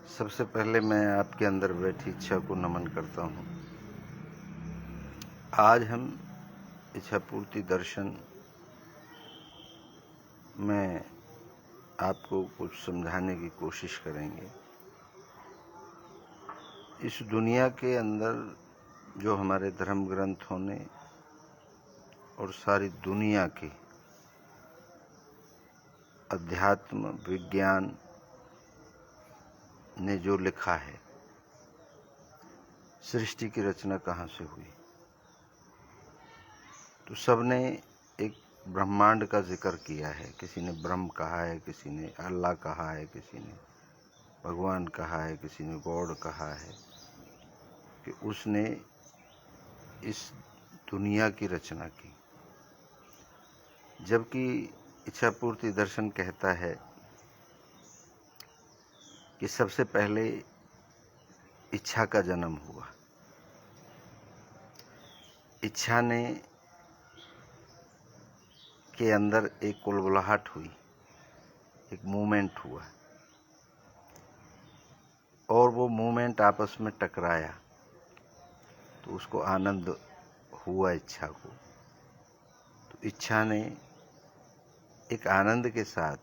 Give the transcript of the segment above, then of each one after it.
सबसे पहले मैं आपके अंदर बैठी इच्छा को नमन करता हूँ। आज हम इच्छा पूर्ति दर्शन में आपको कुछ समझाने की कोशिश करेंगे। इस दुनिया के अंदर जो हमारे धर्म ग्रंथों ने और सारी दुनिया के अध्यात्म विज्ञान ने जो लिखा है, सृष्टि की रचना कहाँ से हुई, तो सबने एक ब्रह्मांड का जिक्र किया है। किसी ने ब्रह्म कहा है, किसी ने अल्लाह कहा है, किसी ने भगवान कहा है, किसी ने गॉड कहा है कि उसने इस दुनिया की रचना की। जबकि इच्छा पूर्ति दर्शन कहता है कि सबसे पहले इच्छा का जन्म हुआ। इच्छा ने के अंदर एक कुलबुलाहट हुई, एक मूवमेंट हुआ और वो मूवमेंट आपस में टकराया तो उसको आनंद हुआ इच्छा को। तो इच्छा ने एक आनंद के साथ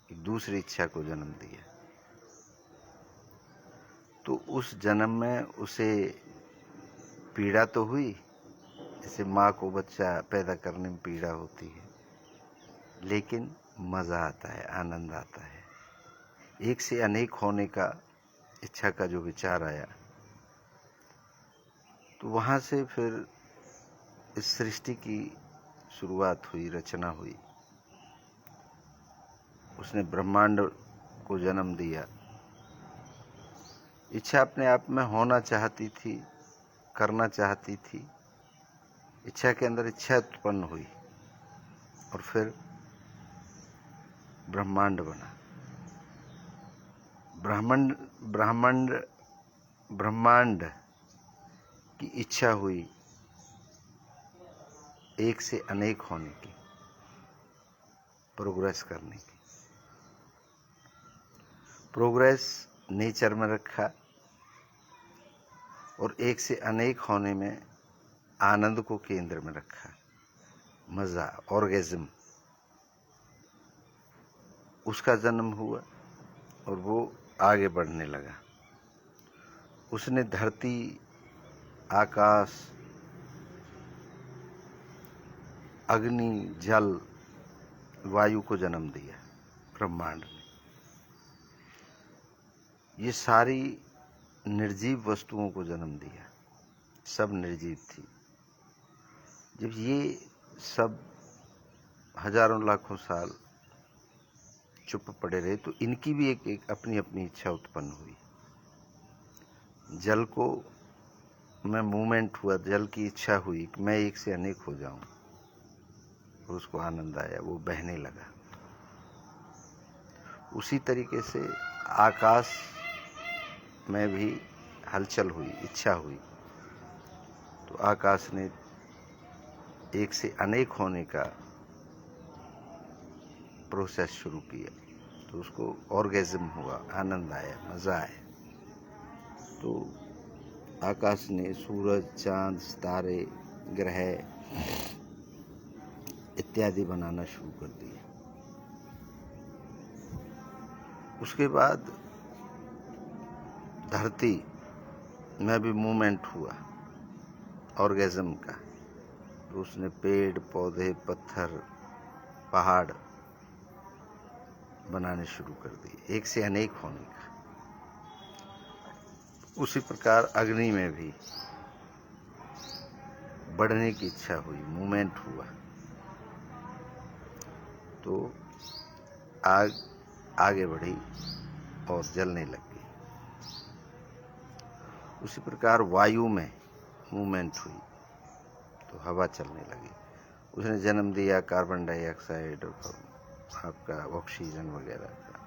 एक दूसरी इच्छा को जन्म दिया। तो उस जन्म में उसे पीड़ा तो हुई, जैसे माँ को बच्चा पैदा करने में पीड़ा होती है, लेकिन मज़ा आता है, आनंद आता है। एक से अनेक होने का इच्छा का जो विचार आया, तो वहाँ से फिर इस सृष्टि की शुरुआत हुई, रचना हुई। उसने ब्रह्मांड को जन्म दिया। इच्छा अपने आप में होना चाहती थी, करना चाहती थी। इच्छा के अंदर इच्छा उत्पन्न हुई और फिर ब्रह्मांड बना। ब्रह्मांड की इच्छा हुई एक से अनेक होने की, प्रोग्रेस करने की। प्रोग्रेस नेचर में रखा और एक से अनेक होने में आनंद को केंद्र में रखा। मज़ा, ऑर्गेज़म, उसका जन्म हुआ और वो आगे बढ़ने लगा। उसने धरती, आकाश, अग्नि, जल, वायु को जन्म दिया ब्रह्मांड ने। ये सारी निर्जीव वस्तुओं को जन्म दिया। सब निर्जीव थी। जब ये सब हजारों लाखों साल चुप पड़े रहे तो इनकी भी एक अपनी अपनी इच्छा उत्पन्न हुई। जल को में मूवमेंट हुआ, जल की इच्छा हुई कि मैं एक से अनेक हो जाऊं, और उसको आनंद आया, वो बहने लगा। उसी तरीके से आकाश में भी हलचल हुई, इच्छा हुई, तो आकाश ने एक से अनेक होने का प्रोसेस शुरू किया। तो उसको ऑर्गेज़म हुआ, आनंद आया, मज़ा आया। तो आकाश ने सूरज, चांद, सितारे, ग्रह इत्यादि बनाना शुरू कर दिया। उसके बाद धरती में भी मूवमेंट हुआ ऑर्गेज़म का। तो उसने पेड़, पौधे, पत्थर, पहाड़ बनाने शुरू कर दिए, एक से अनेक होने का। उसी प्रकार अग्नि में भी बढ़ने की इच्छा हुई, मूवमेंट हुआ, तो आग आगे बढ़ी और जलने लगी। उसी प्रकार वायु में मूवमेंट हुई तो हवा चलने लगी। उसने जन्म दिया कार्बन डाइऑक्साइड और आपका ऑक्सीजन वगैरह का।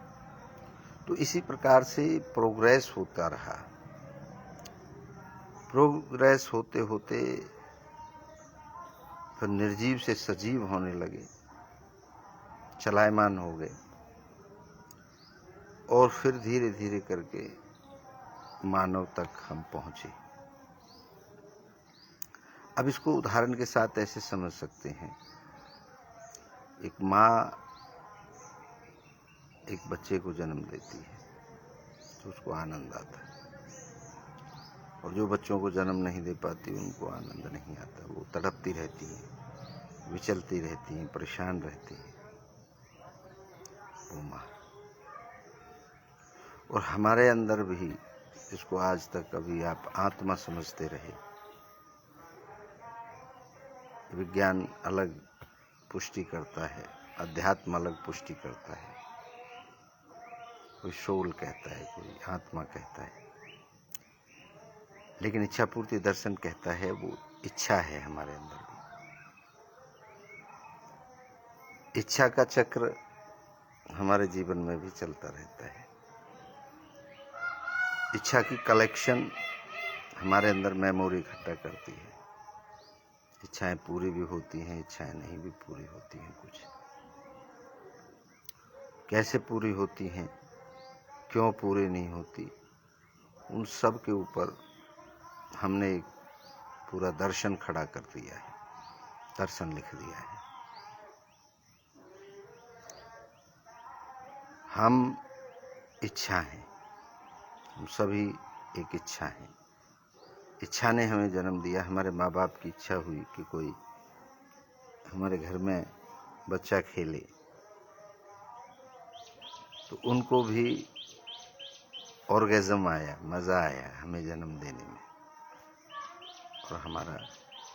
तो इसी प्रकार से प्रोग्रेस होता रहा। प्रोग्रेस होते होते फिर निर्जीव से सजीव होने लगे, चलायमान हो गए। और फिर धीरे धीरे करके मानव तक हम पहुंचे। अब इसको उदाहरण के साथ ऐसे समझ सकते हैं, एक माँ एक बच्चे को जन्म देती है तो उसको आनंद आता है, और जो बच्चों को जन्म नहीं दे पाती उनको आनंद नहीं आता। वो तड़पती रहती हैं, विचलती रहती हैं, परेशान रहती हैं वो माँ। और हमारे अंदर भी, इसको आज तक अभी आप आत्मा समझते रहे, विज्ञान अलग पुष्टि करता है, अध्यात्म अलग पुष्टि करता है, कोई सोल कहता है, कोई आत्मा कहता है, लेकिन इच्छा पूर्ति दर्शन कहता है वो इच्छा है हमारे अंदर भी। इच्छा का चक्र हमारे जीवन में भी चलता रहता है। इच्छा की कलेक्शन हमारे अंदर मेमोरी इकट्ठा करती है। इच्छाएं पूरी भी होती हैं, इच्छाएं नहीं भी पूरी होती हैं। कुछ कैसे पूरी होती हैं, क्यों पूरी नहीं होती, उन सब के ऊपर हमने एक पूरा दर्शन खड़ा कर दिया है, दर्शन लिख दिया है। हम इच्छा हैं, हम सभी एक इच्छा हैं। इच्छा ने हमें जन्म दिया। हमारे माँ बाप की इच्छा हुई कि कोई हमारे घर में बच्चा खेले, तो उनको भी ऑर्गेज़म आया, मज़ा आया हमें जन्म देने में, और हमारा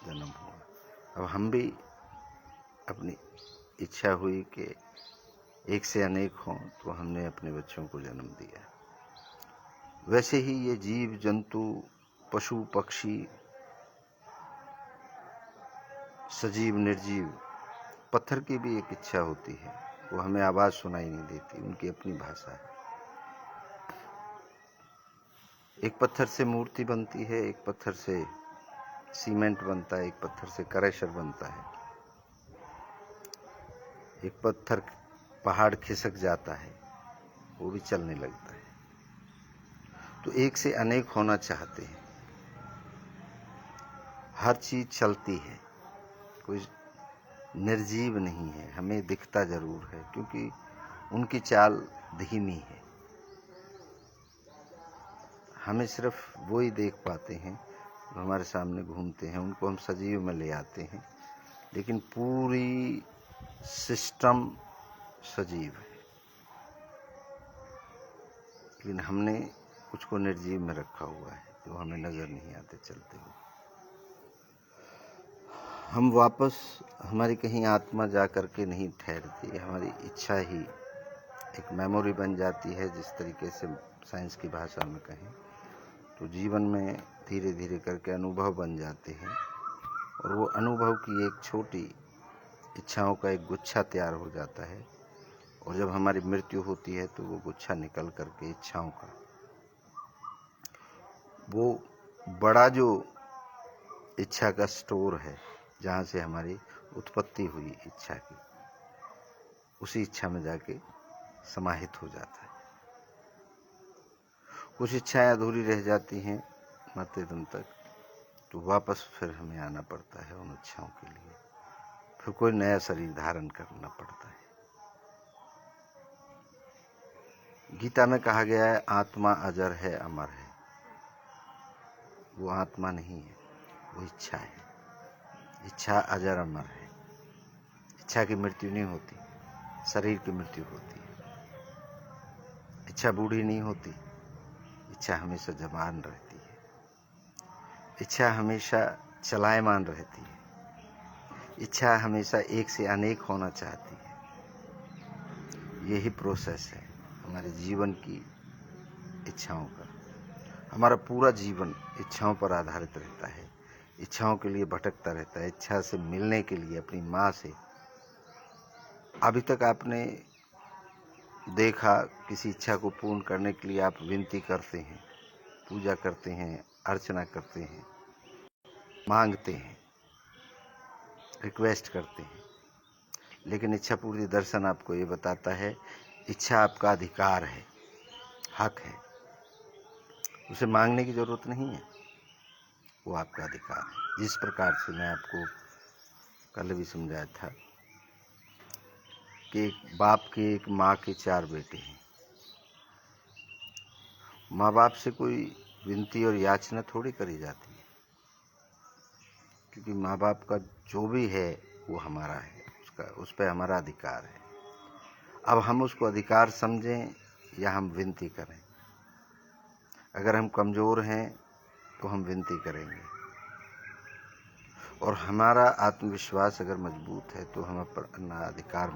जन्म हुआ। अब हम भी अपनी इच्छा हुई कि एक से अनेक हों, तो हमने अपने बच्चों को जन्म दिया। वैसे ही ये जीव जंतु, पशु पक्षी, सजीव निर्जीव, पत्थर की भी एक इच्छा होती है, वो हमें आवाज़ सुनाई नहीं देती, उनकी अपनी भाषा है। एक पत्थर से मूर्ति बनती है, एक पत्थर से सीमेंट बनता है, एक पत्थर से क्रशर बनता है, एक पत्थर पहाड़ खिसक जाता है, वो भी चलने लगता है। तो एक से अनेक होना चाहते हैं। हर चीज़ चलती है, कोई निर्जीव नहीं है। हमें दिखता जरूर है क्योंकि उनकी चाल धीमी है। हमें सिर्फ वो ही देख पाते हैं जो हमारे सामने घूमते हैं, उनको हम सजीव में ले आते हैं, लेकिन पूरी सिस्टम सजीव है। लेकिन हमने कुछ को निर्जीव में रखा हुआ है जो हमें नज़र नहीं आते चलते हुए। हम वापस, हमारी कहीं आत्मा जा कर के नहीं ठहरती, हमारी इच्छा ही एक मेमोरी बन जाती है। जिस तरीके से साइंस की भाषा में कहें तो जीवन में धीरे धीरे करके अनुभव बन जाते हैं, और वो अनुभव की एक छोटी इच्छाओं का एक गुच्छा तैयार हो जाता है, और जब हमारी मृत्यु होती है तो वो गुच्छा निकल करके इच्छाओं का वो बड़ा जो इच्छा का स्टोर है, जहाँ से हमारी उत्पत्ति हुई इच्छा की, उसी इच्छा में जाके समाहित हो जाता है। कुछ इच्छाएं अधूरी रह जाती हैं मरते दम तक, तो वापस फिर हमें आना पड़ता है उन इच्छाओं के लिए, फिर कोई नया शरीर धारण करना पड़ता है। गीता में कहा गया है आत्मा अजर है, अमर है। वो आत्मा नहीं है, वो इच्छा है। इच्छा अजर अमर है। इच्छा की मृत्यु नहीं होती, शरीर की मृत्यु होती है। इच्छा बूढ़ी नहीं होती, इच्छा हमेशा जवान रहती है। इच्छा हमेशा चलायमान रहती है। इच्छा हमेशा एक से अनेक होना चाहती है। यही प्रोसेस है हमारे जीवन की इच्छाओं का। हमारा पूरा जीवन इच्छाओं पर आधारित रहता है, इच्छाओं के लिए भटकता रहता है, इच्छा से मिलने के लिए अपनी माँ से। अभी तक आपने देखा, किसी इच्छा को पूर्ण करने के लिए आप विनती करते हैं, पूजा करते हैं, अर्चना करते हैं, मांगते हैं, रिक्वेस्ट करते हैं, लेकिन इच्छा पूर्ति दर्शन आपको ये बताता है इच्छा आपका अधिकार है। हक है, उसे मांगने की जरूरत नहीं है, वो आपका अधिकार है। जिस प्रकार से मैं आपको कल भी समझाया था कि एक बाप के, एक माँ के 4 बेटे हैं। माँ बाप से कोई विनती और याचना थोड़ी करी जाती है, क्योंकि माँ बाप का जो भी है वो हमारा है, उस पर हमारा अधिकार है। अब हम उसको अधिकार समझें या हम विनती करें। अगर हम कमज़ोर हैं तो हम विनती करेंगे, और हमारा आत्मविश्वास अगर मजबूत है तो हम अपना अधिकार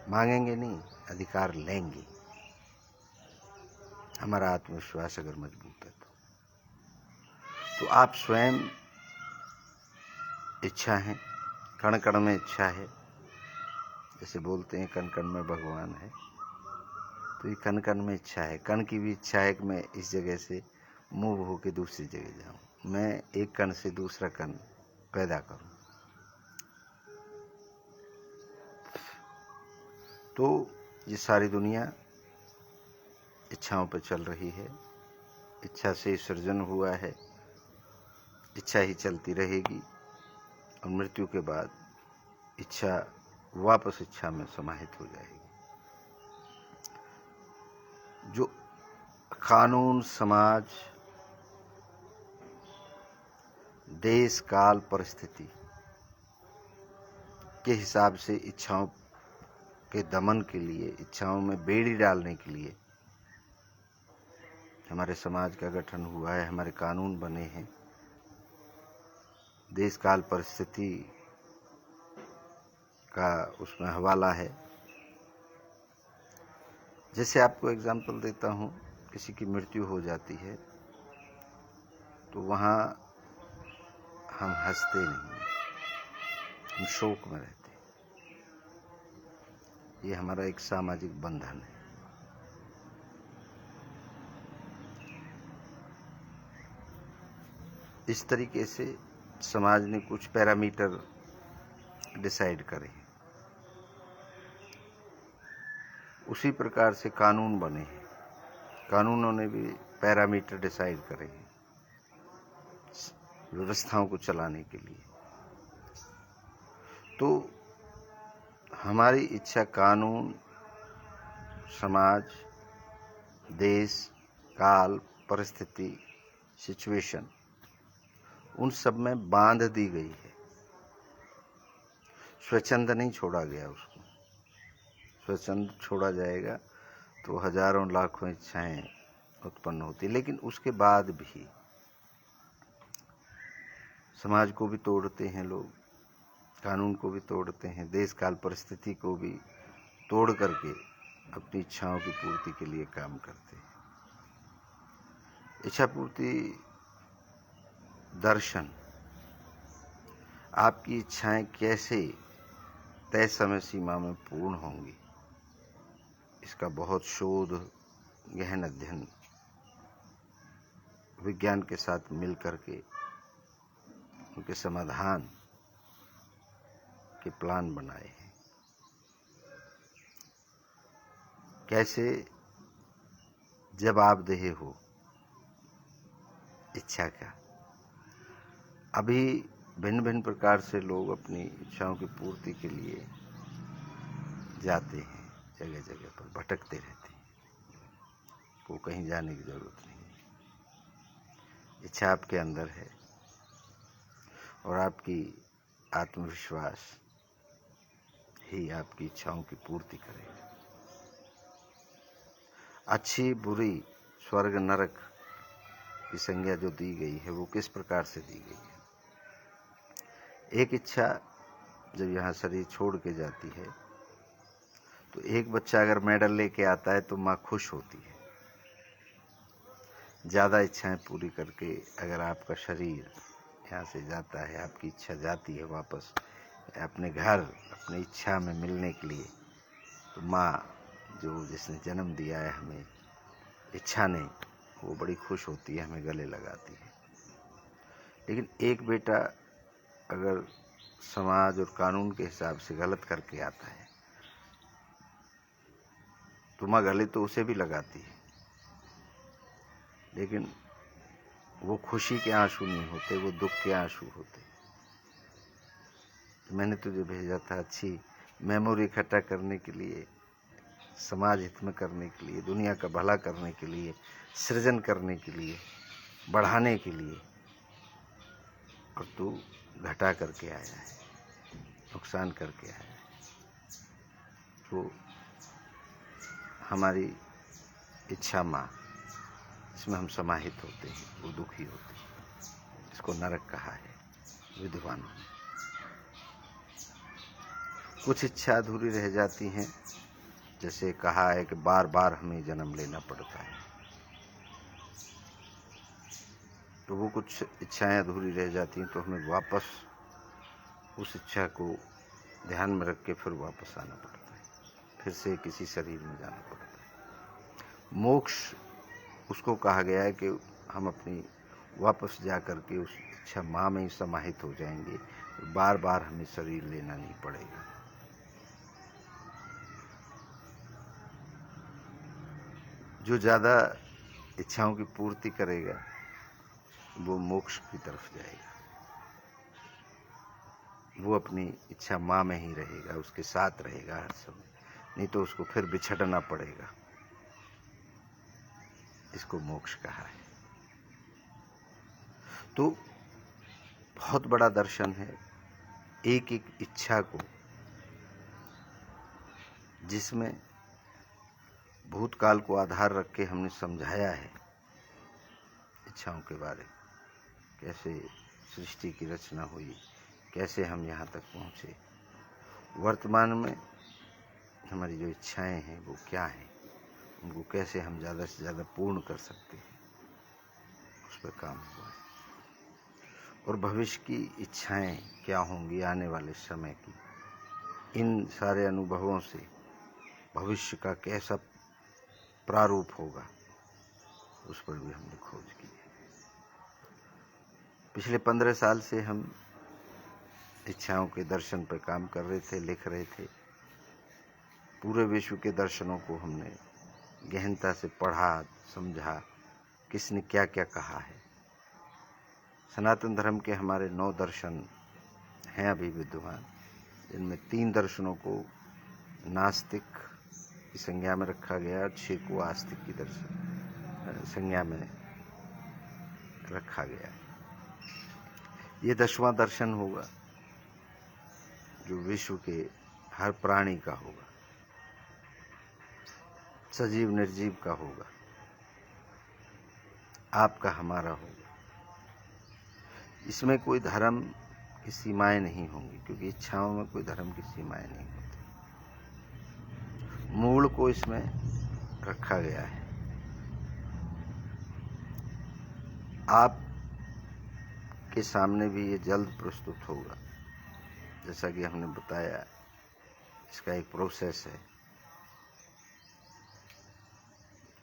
मांगेंगे नहीं, अधिकार लेंगे। हमारा आत्मविश्वास अगर मजबूत है तो आप स्वयं इच्छा है, कण कण में इच्छा है। जैसे बोलते हैं कण कण में भगवान है, तो ये कण कण में इच्छा है। कण की भी इच्छा है कि मैं इस जगह से मूव होकर दूसरी जगह जाऊं, मैं एक कण से दूसरा कण पैदा करूं। तो ये सारी दुनिया इच्छाओं पर चल रही है। इच्छा से सृजन हुआ है, इच्छा ही चलती रहेगी, और मृत्यु के बाद इच्छा वापस इच्छा में समाहित हो जाएगी। जो कानून, समाज, देश, काल, परिस्थिति के हिसाब से इच्छाओं के दमन के लिए, इच्छाओं में बेड़ी डालने के लिए हमारे समाज का गठन हुआ है, हमारे कानून बने हैं। देश, काल, परिस्थिति का उसमें हवाला है। जैसे आपको एग्जाम्पल देता हूँ, किसी की मृत्यु हो जाती है तो वहाँ हम हंसते नहीं, हम शोक में रहते हैं। ये हमारा एक सामाजिक बंधन है। इस तरीके से समाज ने कुछ पैरामीटर डिसाइड करे, उसी प्रकार से कानून बने हैं। कानूनों ने भी पैरामीटर डिसाइड करे हैं व्यवस्थाओं को चलाने के लिए। तो हमारी इच्छा कानून, समाज, देश, काल, परिस्थिति, सिचुएशन, उन सब में बांध दी गई है। स्वच्छंद नहीं छोड़ा गया उसको। स्वच्छंद छोड़ा जाएगा तो हजारों लाखों इच्छाएं उत्पन्न होती, लेकिन उसके बाद भी समाज को भी तोड़ते हैं लोग, कानून को भी तोड़ते हैं, देश, काल, परिस्थिति को भी तोड़ करके अपनी इच्छाओं की पूर्ति के लिए काम करते हैं। इच्छा पूर्ति दर्शन, आपकी इच्छाएं कैसे तय समय सीमा में पूर्ण होंगी, इसका बहुत शोध, गहन अध्ययन विज्ञान के साथ मिल करके उनके समाधान के प्लान बनाए हैं। कैसे जवाबदेह हो इच्छा का। अभी भिन्न भिन्न प्रकार से लोग अपनी इच्छाओं की पूर्ति के लिए जाते हैं, जगह जगह पर भटकते रहते हैं, को कहीं जाने की जरूरत नहीं है। इच्छा आपके अंदर है, और आपकी आत्मविश्वास ही आपकी इच्छाओं की पूर्ति करेगा। अच्छी बुरी, स्वर्ग नरक की संज्ञा जो दी गई है वो किस प्रकार से दी गई है। एक इच्छा जब यहाँ शरीर छोड़ के जाती है तो एक बच्चा अगर मेडल लेके आता है तो माँ खुश होती है। ज़्यादा इच्छाएं पूरी करके अगर आपका शरीर यहाँ से जाता है, आपकी इच्छा जाती है वापस अपने घर, अपनी इच्छा में मिलने के लिए, तो माँ जो जिसने जन्म दिया है हमें, इच्छा ने, वो बड़ी खुश होती है, हमें गले लगाती है। लेकिन एक बेटा अगर समाज और कानून के हिसाब से गलत करके आता है तो माँ गले तो उसे भी लगाती है, लेकिन वो खुशी के आंसू नहीं होते, वो दुख के आंसू होते। मैंने तुझे भेजा था अच्छी मेमोरी इकट्ठा करने के लिए, समाज हित में करने के लिए, दुनिया का भला करने के लिए, सृजन करने के लिए, बढ़ाने के लिए, और तू घटा करके आया है, नुकसान करके आया है। तो हमारी इच्छा माँ, इसमें हम समाहित होते हैं, वो दुखी होते हैं। इसको नरक कहा है विद्वानों ने। कुछ इच्छा अधूरी रह जाती हैं, जैसे कहा है कि बार बार हमें जन्म लेना पड़ता है, तो वो कुछ इच्छाएं अधूरी रह जाती हैं, तो हमें वापस उस इच्छा को ध्यान में रख के फिर वापस आना पड़ता है, फिर से किसी शरीर में जाना पड़ता है। मोक्ष उसको कहा गया है कि हम अपनी वापस जा करके उस इच्छा माँ में ही समाहित हो जाएंगे, बार बार हमें शरीर लेना नहीं पड़ेगा। जो ज़्यादा इच्छाओं की पूर्ति करेगा वो मोक्ष की तरफ जाएगा, वो अपनी इच्छा माँ में ही रहेगा, उसके साथ रहेगा हर समय, नहीं तो उसको फिर बिछड़ना पड़ेगा। इसको मोक्ष कहा है। तो बहुत बड़ा दर्शन है, एक एक इच्छा को, जिसमें भूतकाल को आधार रख के हमने समझाया है इच्छाओं के बारे में, कैसे सृष्टि की रचना हुई, कैसे हम यहाँ तक पहुँचे, वर्तमान में हमारी जो इच्छाएं हैं वो क्या हैं, उनको कैसे हम ज़्यादा से ज़्यादा पूर्ण कर सकते हैं, उस पर काम हुआ है। और भविष्य की इच्छाएं क्या होंगी आने वाले समय की, इन सारे अनुभवों से भविष्य का कैसा प्रारूप होगा, उस पर भी हमने खोज की है। पिछले 15 साल से हम इच्छाओं के दर्शन पर काम कर रहे थे, लिख रहे थे। पूरे विश्व के दर्शनों को हमने गहनता से पढ़ा, समझा, किसने क्या क्या कहा है। सनातन धर्म के हमारे 9 दर्शन हैं अभी विद्यमान, जिनमें 3 दर्शनों को नास्तिक की संज्ञा में रखा गया, 6 को आस्तिक की संज्ञा में रखा गया। ये 10वां दर्शन होगा जो विश्व के हर प्राणी का होगा, सजीव निर्जीव का होगा, आपका हमारा होगा। इसमें कोई धर्म की सीमाएं नहीं होंगी, क्योंकि इच्छाओं में कोई धर्म की सीमाएं नहीं होती। मूल को इसमें रखा गया है। आप के सामने भी ये जल्द प्रस्तुत होगा, जैसा कि हमने बताया, इसका एक प्रोसेस है।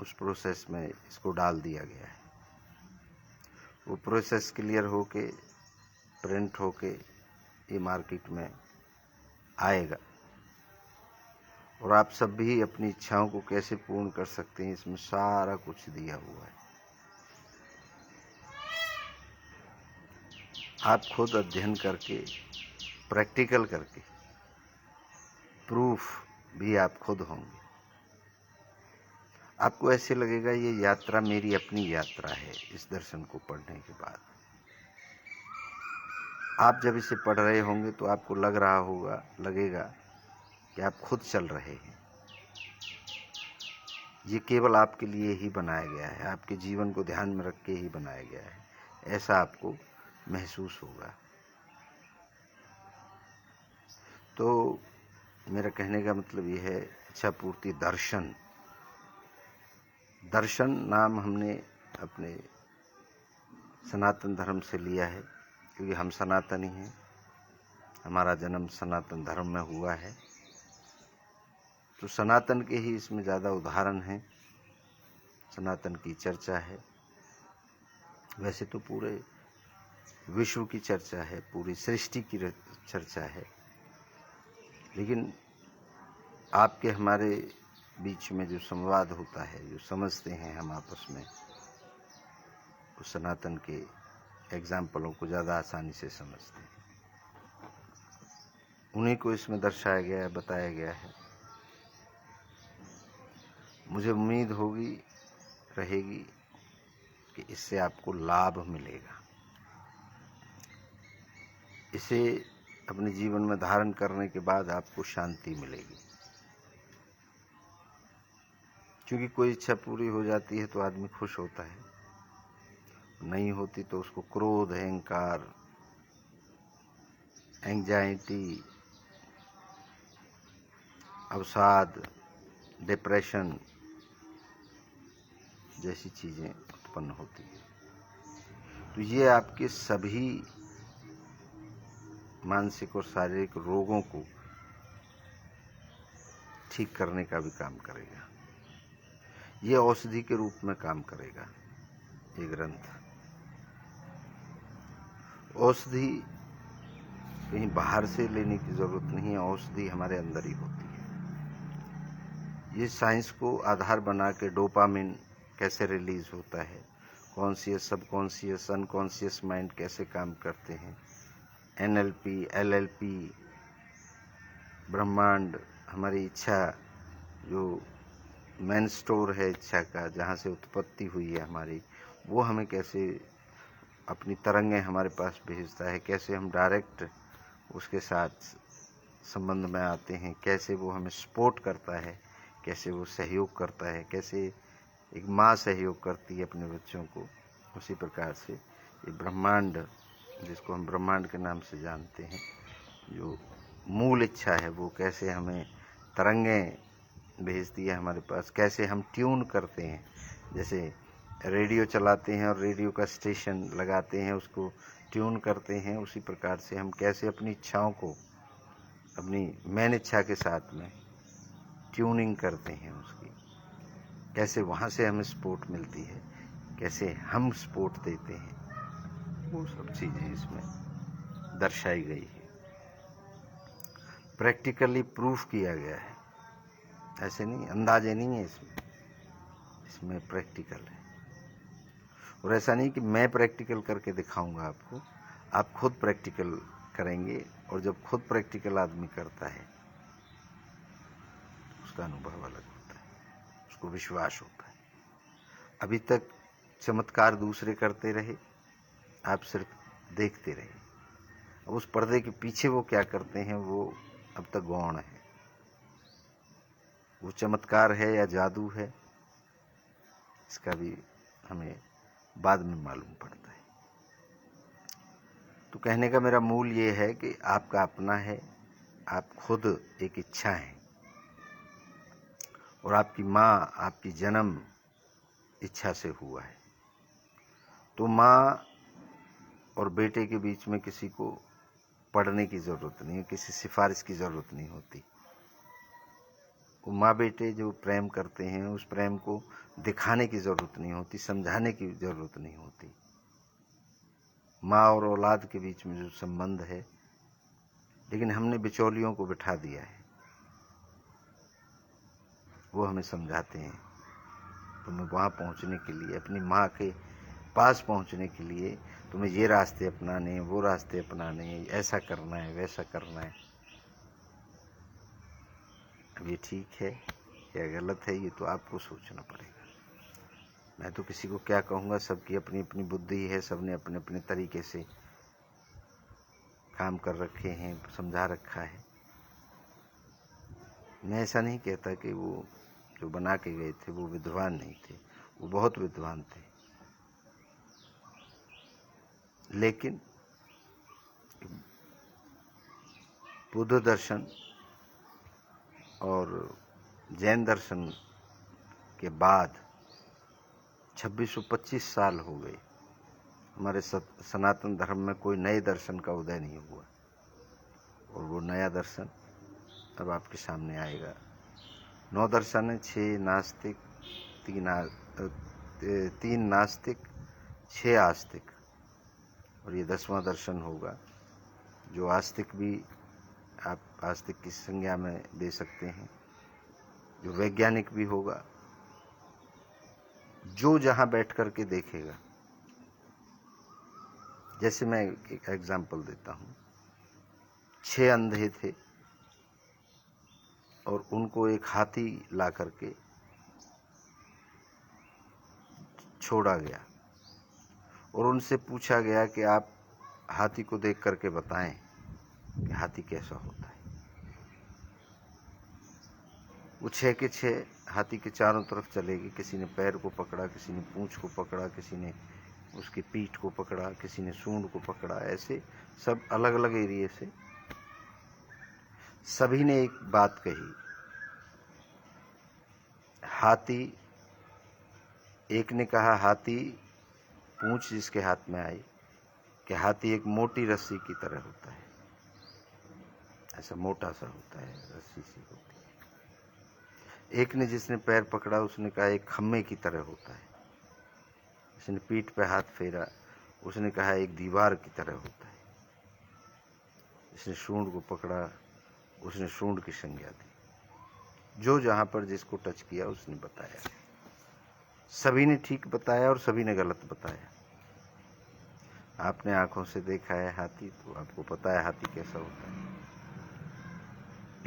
उस प्रोसेस में इसको डाल दिया गया है। वो प्रोसेस क्लियर होके प्रिंट होके ये मार्केट में आएगा, और आप सब भी अपनी इच्छाओं को कैसे पूर्ण कर सकते हैं, इसमें सारा कुछ दिया हुआ है। आप खुद अध्ययन करके, प्रैक्टिकल करके, प्रूफ भी आप खुद होंगे। आपको ऐसे लगेगा ये यात्रा मेरी अपनी यात्रा है। इस दर्शन को पढ़ने के बाद आप जब इसे पढ़ रहे होंगे तो आपको लगेगा कि आप खुद चल रहे हैं। ये केवल आपके लिए ही बनाया गया है, आपके जीवन को ध्यान में रख के ही बनाया गया है, ऐसा आपको महसूस होगा। तो मेरा कहने का मतलब ये है, इच्छा पूर्ति दर्शन। दर्शन नाम हमने अपने सनातन धर्म से लिया है, क्योंकि हम सनातनी हैं, हमारा जन्म सनातन धर्म में हुआ है। तो सनातन के ही इसमें ज़्यादा उदाहरण हैं, सनातन की चर्चा है। वैसे तो पूरे विश्व की चर्चा है, पूरी सृष्टि की चर्चा है, लेकिन आपके हमारे बीच में जो संवाद होता है, जो समझते हैं हम आपस में, उस सनातन के एग्जाम्पलों को ज़्यादा आसानी से समझते हैं। उन्हीं को इसमें दर्शाया गया है, बताया गया है। मुझे उम्मीद रहेगी कि इससे आपको लाभ मिलेगा। इसे अपने जीवन में धारण करने के बाद आपको शांति मिलेगी। क्योंकि कोई इच्छा पूरी हो जाती है तो आदमी खुश होता है, नहीं होती तो उसको क्रोध, अहंकार, एंजाइटी, अवसाद, डिप्रेशन जैसी चीज़ें उत्पन्न होती हैं। तो ये आपके सभी मानसिक और शारीरिक रोगों को ठीक करने का भी काम करेगा। ये औषधि के रूप में काम करेगा ये ग्रंथ। औषधि कहीं बाहर से लेने की जरूरत नहीं है, औषधि हमारे अंदर ही होती है। ये साइंस को आधार बना के डोपामिन कैसे रिलीज होता है, कॉन्शियस, सबकॉन्शियस, अनकॉन्शियस माइंड कैसे काम करते हैं, NLP, LLP, ब्रह्मांड, हमारी इच्छा जो मेन स्टोर है इच्छा का, जहाँ से उत्पत्ति हुई है हमारी, वो हमें कैसे अपनी तरंगें हमारे पास भेजता है, कैसे हम डायरेक्ट उसके साथ संबंध में आते हैं, कैसे वो हमें सपोर्ट करता है, कैसे वो सहयोग करता है, कैसे एक माँ सहयोग करती है अपने बच्चों को, उसी प्रकार से ये ब्रह्मांड, जिसको हम ब्रह्मांड के नाम से जानते हैं, जो मूल इच्छा है, वो कैसे हमें तरंगें भेजती है हमारे पास, कैसे हम ट्यून करते हैं। जैसे रेडियो चलाते हैं और रेडियो का स्टेशन लगाते हैं, उसको ट्यून करते हैं, उसी प्रकार से हम कैसे अपनी इच्छाओं को अपनी मेन इच्छा के साथ में ट्यूनिंग करते हैं उसकी, कैसे वहाँ से हमें सपोर्ट मिलती है, कैसे हम सपोर्ट देते हैं, वो सब चीज़ें इसमें दर्शाई गई है। प्रैक्टिकली प्रूफ किया गया है, ऐसे नहीं अंदाजे नहीं है इसमें प्रैक्टिकल है। और ऐसा नहीं कि मैं प्रैक्टिकल करके दिखाऊंगा आपको, आप खुद प्रैक्टिकल करेंगे। और जब खुद प्रैक्टिकल आदमी करता है उसका अनुभव अलग होता है, उसको विश्वास होता है। अभी तक चमत्कार दूसरे करते रहे, आप सिर्फ देखते रहे। अब उस पर्दे के पीछे वो क्या करते हैं वो अब तक गौण है। वो चमत्कार है या जादू है, इसका भी हमें बाद में मालूम पड़ता है। तो कहने का मेरा मूल ये है कि आपका अपना है, आप खुद एक इच्छा है, और आपकी माँ आपकी जन्म इच्छा से हुआ है। तो माँ और बेटे के बीच में किसी को पढ़ने की ज़रूरत नहीं है, किसी सिफारिश की ज़रूरत नहीं होती। वो माँ बेटे जो प्रेम करते हैं, उस प्रेम को दिखाने की ज़रूरत नहीं होती, समझाने की ज़रूरत नहीं होती। माँ और औलाद के बीच में जो संबंध है, लेकिन हमने बिचौलियों को बिठा दिया है, वो हमें समझाते हैं तुम्हें वहाँ पहुँचने के लिए, अपनी माँ के पास पहुँचने के लिए तुम्हें ये रास्ते अपनाने हैं, वो रास्ते अपनाने हैं, ऐसा करना है, वैसा करना है। अब ये ठीक है या गलत है, ये तो आपको सोचना पड़ेगा। मैं तो किसी को क्या कहूँगा, सबकी अपनी अपनी बुद्धि है, सबने अपने अपने तरीके से काम कर रखे हैं, समझा रखा है। मैं ऐसा नहीं कहता कि वो जो बना के गए थे वो विद्वान नहीं थे, वो बहुत विद्वान थे। लेकिन बुद्ध दर्शन और जैन दर्शन के बाद 2625 साल हो गए, हमारे सनातन धर्म में कोई नए दर्शन का उदय नहीं हुआ। और वो नया दर्शन अब आपके सामने आएगा। 9 दर्शन है, 6 नास्तिक, 3 नास्तिक, 6 आस्तिक, और ये 10वां दर्शन होगा, जो आस्तिक भी आप आस्तिक की संज्ञा में दे सकते हैं। जो वैज्ञानिक भी होगा, जो जहां बैठ करके देखेगा। जैसे मैं एक एग्जाम्पल देता हूं, 6 अंधे थे और उनको एक हाथी ला करके छोड़ा गया और उनसे पूछा गया कि आप हाथी को देख करके बताएं कि हाथी कैसा होता है। वो 6 के 6 हाथी के चारों तरफ चले गए। किसी ने पैर को पकड़ा, किसी ने पूंछ को पकड़ा, किसी ने उसकी पीठ को पकड़ा, किसी ने सूंड को पकड़ा। ऐसे सब अलग अलग एरिए से सभी ने एक बात कही, हाथी, एक ने कहा हाथी, पूंछ जिसके हाथ में आई, कि हाथी एक मोटी रस्सी की तरह होता है, ऐसा मोटा सा होता है, रस्सी सी होती है। एक ने जिसने पैर पकड़ा उसने कहा एक खम्मे की तरह होता है। जिसने पीठ पे हाथ फेरा उसने कहा एक दीवार की तरह होता है। जिसने सूंड को पकड़ा उसने सूंड की संज्ञा दी। जो जहां पर जिसको टच किया उसने बताया। सभी ने ठीक बताया और सभी ने गलत बताया। आपने आंखों से देखा है हाथी, तो आपको पता है हाथी कैसा होता है।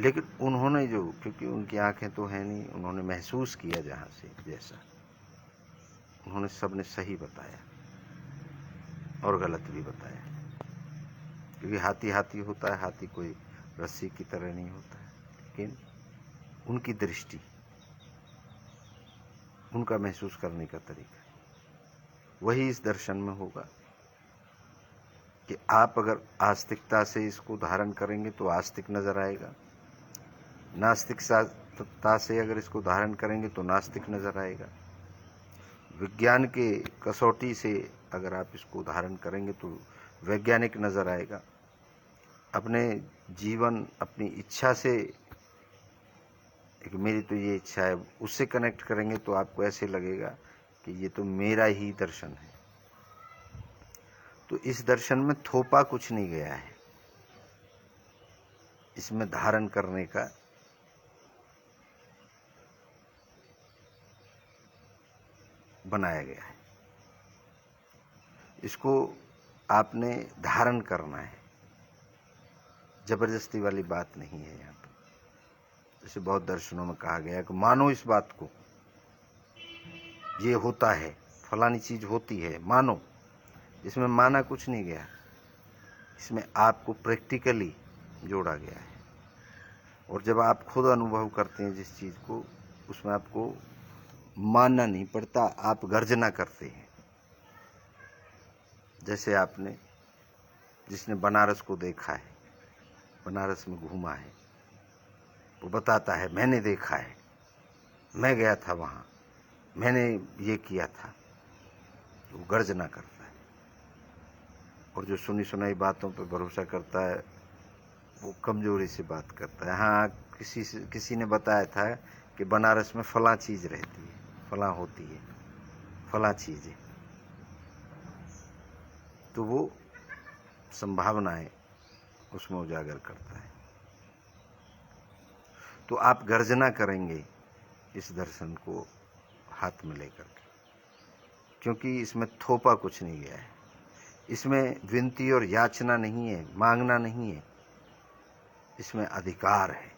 लेकिन उन्होंने जो, क्योंकि उनकी आंखें तो है नहीं, उन्होंने महसूस किया जहां से जैसा, उन्होंने सबने सही बताया और गलत भी बताया। क्योंकि हाथी हाथी होता है, हाथी कोई रस्सी की तरह नहीं होता है। लेकिन उनकी दृष्टि, उनका महसूस करने का तरीका, वही इस दर्शन में होगा कि आप अगर आस्तिकता से इसको धारण करेंगे तो आस्तिक नजर आएगा, नास्तिकता से अगर इसको धारण करेंगे तो नास्तिक नजर आएगा, विज्ञान के कसौटी से अगर आप इसको धारण करेंगे तो वैज्ञानिक नजर आएगा, अपने जीवन, अपनी इच्छा से, एक मेरी तो ये इच्छा है, उससे कनेक्ट करेंगे तो आपको ऐसे लगेगा कि ये तो मेरा ही दर्शन है। तो इस दर्शन में थोपा कुछ नहीं गया है, इसमें धारण करने का बनाया गया है। इसको आपने धारण करना है, जबरदस्ती वाली बात नहीं है यहाँ पर। जैसे बहुत दर्शनों में कहा गया है कि मानो इस बात को, ये होता है, फलानी चीज होती है, मानो। इसमें माना कुछ नहीं गया, इसमें आपको प्रैक्टिकली जोड़ा गया है। और जब आप खुद अनुभव करते हैं जिस चीज को, उसमें आपको मानना नहीं पड़ता, आप गर्जना करते हैं। जैसे आपने, जिसने बनारस को देखा है, बनारस में घूमा है, वो बताता है मैंने देखा है, मैं गया था वहां, मैंने ये किया था, वो गर्जना करता है। और जो सुनी सुनाई बातों पर भरोसा करता है वो कमजोरी से बात करता है। हाँ, किसी ने बताया था कि बनारस में फला चीज रहती है, फला होती है, फला चीज है, तो वो संभावनाएं उसमें उजागर करता है। तो आप गर्जना करेंगे इस दर्शन को हाथ में लेकर के, क्योंकि इसमें थोपा कुछ नहीं गया है, इसमें विनती और याचना नहीं है, मांगना नहीं है, इसमें अधिकार है।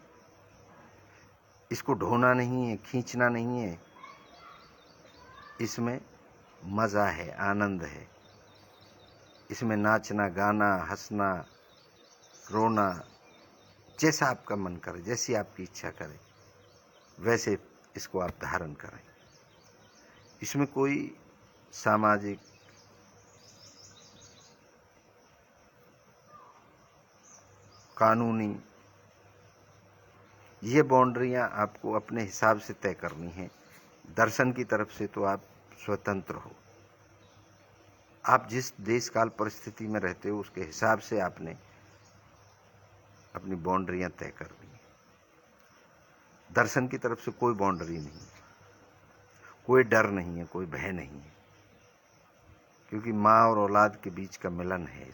इसको ढोना नहीं है, खींचना नहीं है, इसमें मजा है, आनंद है। इसमें नाचना, गाना, हंसना, रोना, जैसा आपका मन करे, जैसी आपकी इच्छा करे, वैसे इसको आप धारण करें। इसमें कोई सामाजिक, कानूनी, ये बाउंड्रियां आपको अपने हिसाब से तय करनी है। दर्शन की तरफ से तो आप स्वतंत्र हो, आप जिस देश काल परिस्थिति में रहते हो उसके हिसाब से आपने अपनी बाउंड्रियां तय करनी है। दर्शन की तरफ से कोई बाउंड्री नहीं है, कोई डर नहीं है, कोई भय नहीं है, क्योंकि माँ और औलाद के बीच का मिलन है।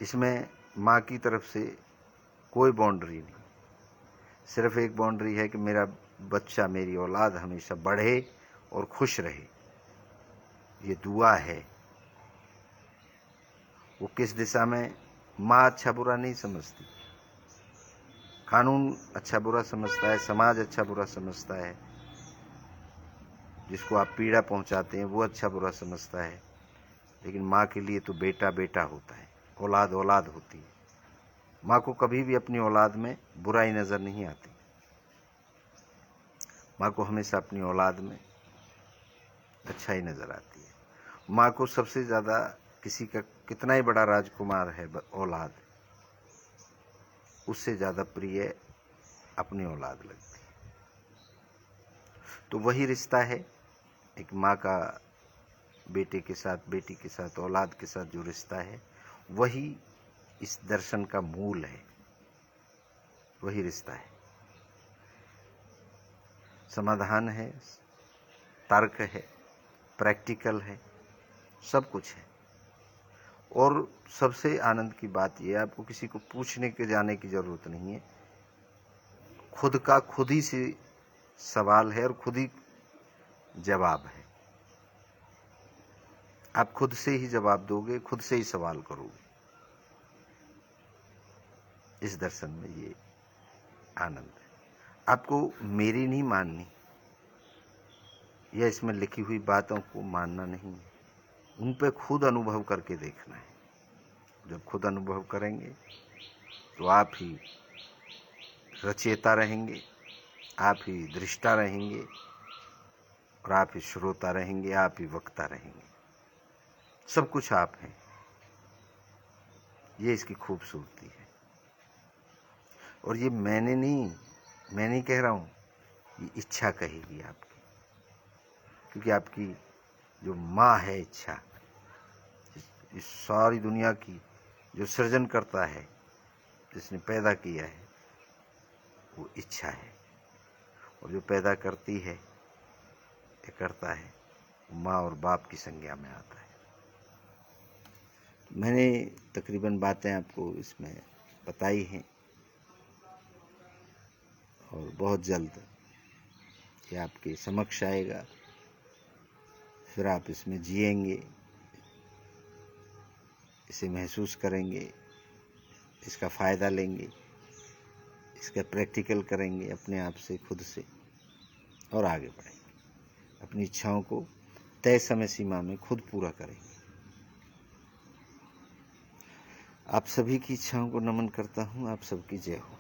इसमें माँ की तरफ से कोई बाउंड्री नहीं, सिर्फ एक बाउंड्री है कि मेरा बच्चा, मेरी औलाद हमेशा बढ़े और खुश रहे। ये दुआ है। वो किस दिशा में? माँ अच्छा बुरा नहीं समझती, कानून अच्छा बुरा समझता है, समाज अच्छा बुरा समझता है, जिसको आप पीड़ा पहुंचाते हैं वो अच्छा बुरा समझता है। लेकिन माँ के लिए तो बेटा बेटा होता है, औलाद औलाद होती है। माँ को कभी भी अपनी औलाद में बुराई नज़र नहीं आती। माँ को हमेशा अपनी औलाद में अच्छाई नज़र आती है। माँ को सबसे ज़्यादा, किसी का कितना ही बड़ा राजकुमार है औलाद, उससे ज़्यादा प्रिय अपनी औलाद लगती है। तो वही रिश्ता है एक माँ का बेटे के साथ, बेटी के साथ, औलाद के साथ जो रिश्ता है, वही इस दर्शन का मूल है, वही रिश्ता है। समाधान है, तर्क है, प्रैक्टिकल है, सब कुछ है। और सबसे आनंद की बात यह है, आपको किसी को पूछने के जाने की जरूरत नहीं है। खुद का खुद ही से सवाल है और खुद ही जवाब है। आप खुद से ही जवाब दोगे, खुद से ही सवाल करोगे। इस दर्शन में ये आनंद है। आपको मेरी नहीं माननी, या इसमें लिखी हुई बातों को मानना नहीं है, उन पे खुद अनुभव करके देखना है। जब खुद अनुभव करेंगे तो आप ही रचयिता रहेंगे, आप ही दृष्टा रहेंगे, और आप ही श्रोता रहेंगे, आप ही वक्ता रहेंगे। सब कुछ आप हैं। ये इसकी खूबसूरती है। और ये मैं नहीं कह रहा हूँ, ये इच्छा कहेगी आपकी, क्योंकि आपकी जो माँ है इच्छा, इस सारी दुनिया की जो सृजन करता है, जिसने पैदा किया है, वो इच्छा है। और जो पैदा करती है या करता है, माँ और बाप की संज्ञा में आता है। मैंने तकरीबन बातें आपको इसमें बताई हैं, और बहुत जल्द ये आपके समक्ष आएगा। फिर आप इसमें जिएंगे, इसे महसूस करेंगे, इसका फ़ायदा लेंगे, इसका प्रैक्टिकल करेंगे अपने आप से, खुद से, और आगे बढ़ेंगे। अपनी इच्छाओं को तय समय सीमा में खुद पूरा करेंगे। आप सभी की इच्छाओं को नमन करता हूँ। आप सबकी जय हो।